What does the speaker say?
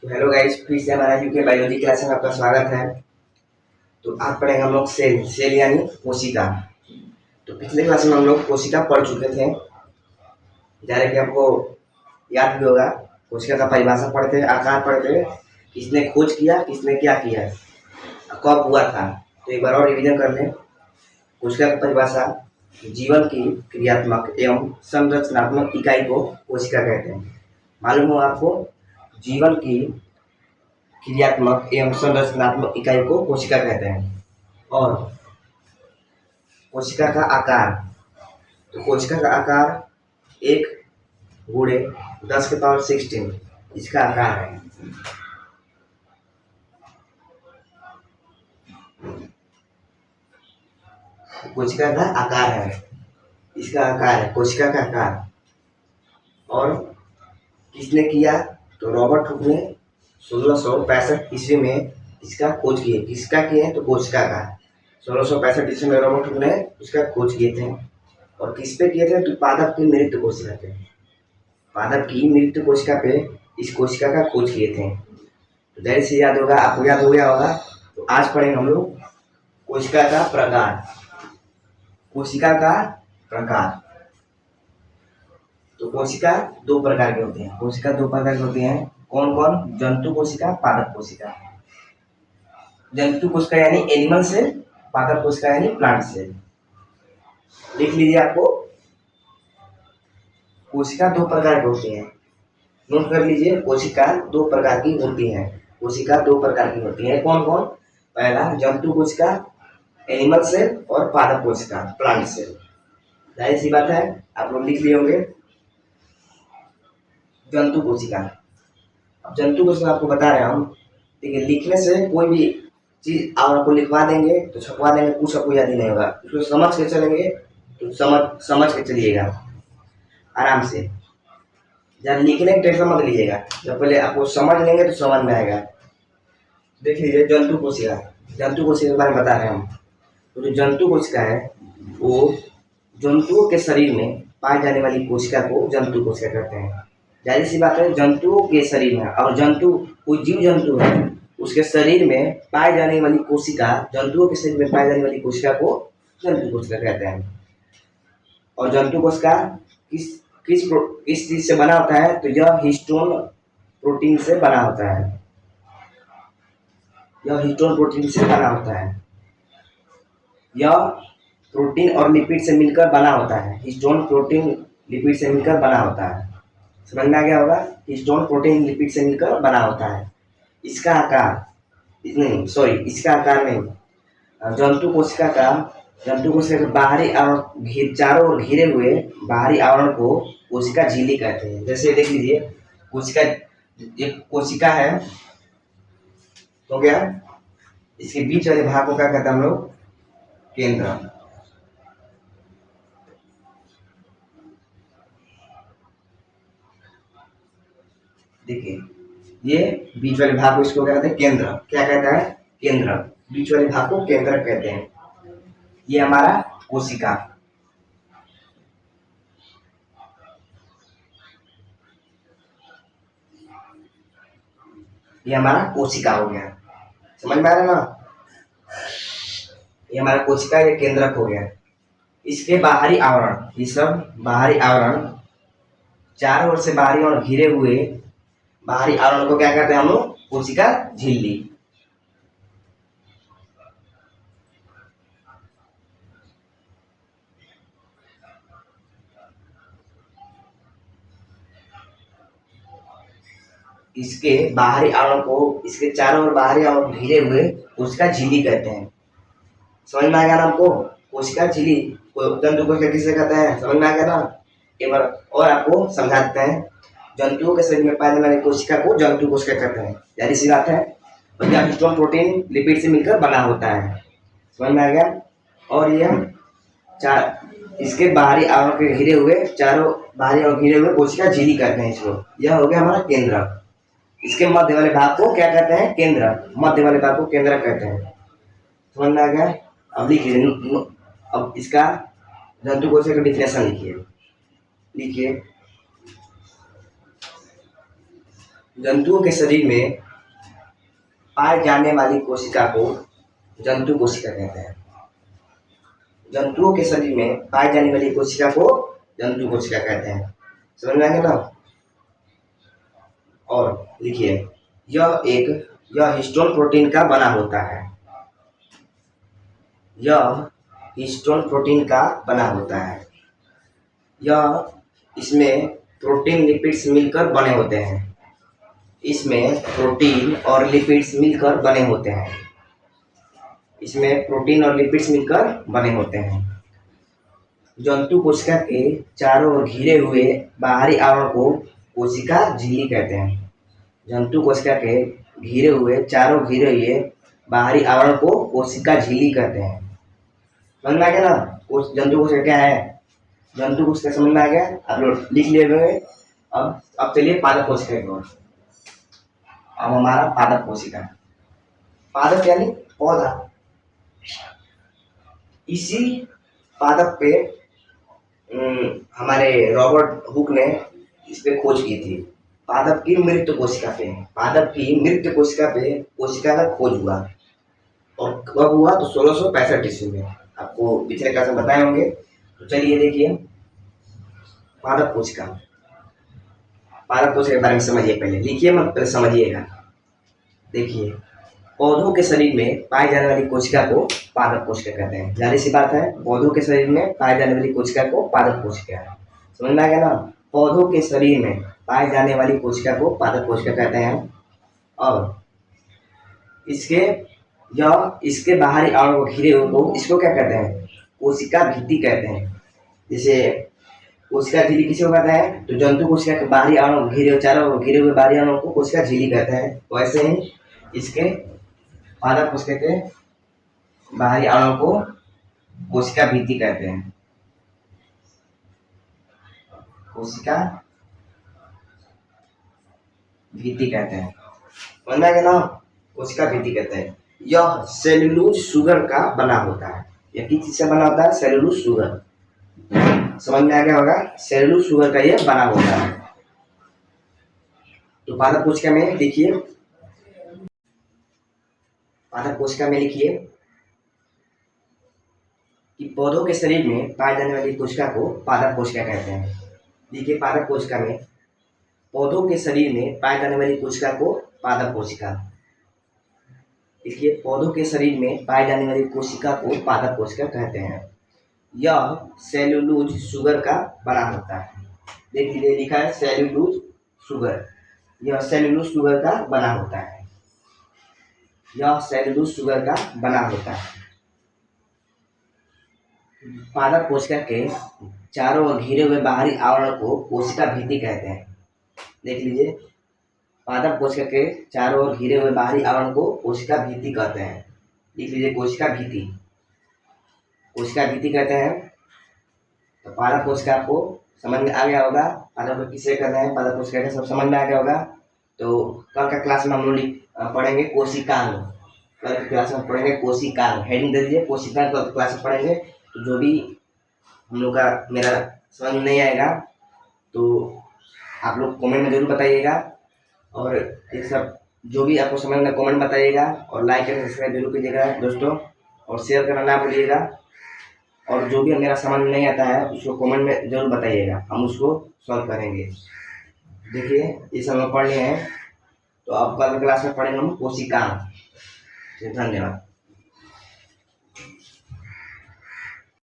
तो hello guys, फिर से हमारा यूके बायोलॉजी क्लास में आपका स्वागत है। तो आज पढ़ेंगे हम लोग सेल यानी कोशिका। तो पिछले क्लास में हम लोग कोशिका पढ़ चुके थे। जैसे कि आपको याद भी होगा, कोशिका का परिभाषा पढ़ते, आकार पढ़ते, किसने खोज किया, किसने क्या किया, कब हुआ था। तो एक बार और रिवीजन कर लें। कोशिका की परिभाषा: जीवन की क्रियात्मक एवं संरचनात्मक इकाई को कोशिका कहते हैं। मालूम हो आपको, जीवन की क्रियात्मक एवं संरचनात्मक इकाई को कोशिका कहते हैं। और कोशिका का आकार, तो कोशिका का आकार 1 × 10⁻16 इसका आकार है। कोशिका का आकार है, इसका आकार है कोशिका का आकार। और किसने किया? तो रॉबर्ट हुक ने 1665 ईस्वी में इसका खोज किए। किसका किए? तो कोशिका का। 1665 ईस्वी में रॉबर्ट हुक ने इसका खोज किए थे। और किस पे किए थे? तो पादप की मृत कोशिका पे, पादप की मृत कोशिका पे इस कोशिका का खोज किए थे। तो जैसे से याद होगा, आपको याद हो गया होगा। तो आज पढ़ेंगे हम लोग कोशिका का प्रकार। कोशिका का प्रकार। तो कोशिका दो प्रकार के होते हैं। कोशिका दो प्रकार के होते हैं। कौन कौन? जंतु कोशिका, पादप कोशिका। जंतु कोशिका यानी एनिमल सेल, पादप कोशिका यानी प्लांट सेल। लिख लीजिए। आपको कोशिका दो प्रकार की होती है, नोट कर लीजिए। कोशिका दो प्रकार की होती है। कोशिका दो प्रकार की होती है। कौन कौन? पहला जंतु कोशिका एनिमल सेल, और पादप कोशिका प्लांट सेल। जाहिर सी बात है, आप लोग लिख लिए होंगे। जंतु कोशिका, अब जंतु कोशिका आपको बता रहे हैं हम। देखिए, लिखने से कोई भी चीज आप आपको लिखवा देंगे तो छपवा देंगे, कुछ आपको याद ही नहीं होगा। उसको समझ के चलेंगे तो समझ के चलिएगा आराम से। जब लिखने की टेंशन मत लीजिएगा, जब पहले आपको समझ लेंगे तो समझ में आएगा। देख लीजिए जंतु कोशिका। जंतु कोशिका के बारे में बता रहे हैं हम। तो जो जंतु कोशिका है, वो जंतुओं के शरीर में पाई जाने वाली कोशिका को जंतु कोशिका कहते हैं। जाहिर सी बात है, जंतुओं के शरीर में, और जंतु कोई जीव जंतु है, उसके शरीर में पाई जाने वाली कोशिका, जंतुओं के शरीर में पाई जाने वाली कोशिका को जंतु कोशिका कहते हैं। और जंतु कोशिका किस किस चीज से बना होता है? तो यह हिस्टोन प्रोटीन से बना होता है। यह हिस्टोन प्रोटीन से बना होता है। यह प्रोटीन और लिपिड से मिलकर बना होता है। हिस्टोन प्रोटीन लिपिड से मिलकर बना होता है। समझ में आ गया होगा? हिस्टोन प्रोटीन लिपिड से मिलकर बना होता है। इसका आकार नहीं, सॉरी, इसका आकार नहीं। जंतु कोशिका के बाहरी आवरण, चारों ओर घिरे हुए बाहरी आवरण को कोशिका झिल्ली कहते हैं। जैसे देख लीजिए, कोशिका, एक कोशिका है हो गया, इसके बीच वाले भाग को क्या कहते हैं हम लोग? केंद्र। देखिए, ये बीच वाले भाग को इसको क्या कहते हैं? केंद्र। क्या कहता है? केंद्र। बीच वाले भाग को केंद्र कहते हैं। ये हमारा कोशिका। ये हमारा कोशिका हो गया। समझ में आ रहा है ना? ये हमारा कोशिका, ये केंद्रक हो गया। इसके बाहरी आवरण, ये सब बाहरी आवरण, चारों ओर से बाहरी आवरण घिरे हुए बाहरी आवरण को क्या कहते हैं हम लोग? कोशिका झिल्ली। इसके बाहरी आवरण को, इसके चारों ओर बाहरी आवरण घिरे हुए कोशिका झिल्ली कहते हैं। समझ में आ गया ना आपको? कोशिका झिल्ली जंतु कोशिका किसे कहते हैं? समझ में आ गया ना? एक बार और आपको समझा देते हैं। जंतुओं के शरीर में पाई जाने वाली कोशिका को जंतु कोशिका कहते हैं। जाहिर सी बात है, और यह हिस्टोन प्रोटीन लिपिड से मिलकर बना होता है। समझ में आ गया? और यह इसके बाहरी आवरण के घिरे हुए, चारों बाहरी आवरण घिरे हुए कोशिका झिल्ली कहते हैं इसको। यह हो गया हमारा केंद्र। इसके मध्य वाले भाग को क्या कहते हैं? केंद्र। मध्य वाले भाग को केंद्र कहते हैं। समझ में आ गया? अब लिखिए, अब इसका जंतु कोशिका का डिफिनेशन लिखिए। लिखिए, जंतुओं के शरीर में पाए जाने वाली कोशिका को जंतु कोशिका कहते हैं। जंतुओं के शरीर में पाई जाने वाली कोशिका को जंतु कोशिका कहते हैं। समझ में आ गया ना। और लिखिए, यह हिस्टोन प्रोटीन का बना होता है। यह हिस्टोन प्रोटीन का बना होता है। इसमें प्रोटीन लिपिड्स मिलकर बने होते हैं। इसमें प्रोटीन और लिपिड्स मिलकर बने होते हैं। इसमें प्रोटीन और लिपिड्स मिलकर बने होते हैं। जंतु कोशिका के चारों ओर घिरे हुए बाहरी आवरण को कोशिका झिल्ली कहते हैं। जंतु कोशिका के चारों घिरे हुए बाहरी आवरण को कोशिका झिल्ली कहते हैं। समझ में आ गया ना। जंतु कोशिका क्या है, जंतु कोशिका समझ में आ गया, आप लोग लिख लिए हुए। अब चलिए पादप कोशिका की ओर। अब हमारा पादप कोशिका, पादप यानी पौधा। इसी पादप पे हमारे रॉबर्ट हुक ने इस पे खोज की थी। पादप की मृत कोशिका पे, पादप की मृत कोशिका पे कोशिका का खोज हुआ। और कब हुआ तो 1665 ईस्वी में। आपको पिछले क्लास में बताए होंगे। तो चलिए देखिए पादप कोशिका, पादप कोशिका के बारे में समझिए। पहले लिखिए, मत पहले समझिएगा। देखिए, पौधों के शरीर में पाई जाने वाली कोशिका को पादप कोशिका कहते हैं। जाहिर सी बात है, पौधों के शरीर में पाई जाने वाली कोशिका को पादप कोशिका है। समझ में आ गया ना। पौधों के शरीर में पाई जाने वाली कोशिका को पादप कोशिका कहते हैं। और इसके बाहरी आवरण को घिरे हुए को इसको क्या कहते हैं, कोशिका भित्ति कहते हैं। जैसे कोशिका झिल्ली किसी को कहते हैं, तो जंतु कोशिका के बाहरी आवरण चारों घिरे हुए बाहरी आवरण को कोशिका झिल्ली कहते हैं। वैसे ही इसके पादप कोशिका के बाहरी आवरण को कोशिका भित्ति कहते हैं। कोशिका भित्ति कहते हैं। समझ गया ना। कोशिका भित्ति कहते हैं। यह सेल्यूलोज शुगर का बना होता है। यह किस चीज से बना होता है, सेल्यूलोज शुगर। समझ में आ गया होगा, सेल्यूलोज शुगर का यह बना होता है। तो पादप कोशिका में देखिए, पादप कोशिका में लिखिए कि पौधों के शरीर में पाई जाने वाली कोशिका को पादप कोशिका कहते हैं। देखिए, पादप कोशिका में पौधों के शरीर में पाई जाने वाली कोशिका को पादप कोशिका। देखिए, पौधों के शरीर में पाई जाने वाली कोशिका को पादप कोशिका कहते हैं। यह सेल्यूलोज शुगर का बना होता है। देख लीजिए, लिखा है सेल्यूलोज शुगर। यह सेल्यूलोज शुगर का बना होता है। यह सेल्यूलोज शुगर का बना होता है। पादप कोशिका के चारों ओर घिरे हुए बाहरी आवरण को कोशिका भित्ति कहते हैं। देख लीजिए, पादप कोशिका के चारों ओर घिरे हुए बाहरी आवरण को कोशिका भित्ति कहते हैं। लिख लीजिए, कोशिका भित्ति, कोशिका भित्ति कहते हैं। तो पादप कोशिका आपको समझ में आ गया होगा। पादप किसे कहते हैं, पादप कोशिका का सब समझ में आ गया होगा। तो कल का क्लास में हम लोग पढ़ेंगे कोशिकांग। कल की क्लास में पढ़ेंगे कोशिकांग। हेडिंग दे दीजिए कोशिकांग। कल क्लास में पढ़ेंगे। तो जो भी हम लोग का मेरा समझ नहीं आएगा तो आप लोग कमेंट में जरूर बताइएगा। और ये सब जो भी आपको समझ में कमेंट बताइएगा। और लाइक एंड सब्सक्राइब जरूर कीजिएगा दोस्तों। और शेयर करना ना भूलिएगा। और जो भी मेरा समझ में नहीं आता है उसको कमेंट में जरूर बताइएगा, हम उसको सॉल्व करेंगे। देखिए, ये सब हम पढ़ लिए हैं। तो अब कल क्लास में पढ़ेंगे हम कोशिकांग। धन्यवाद।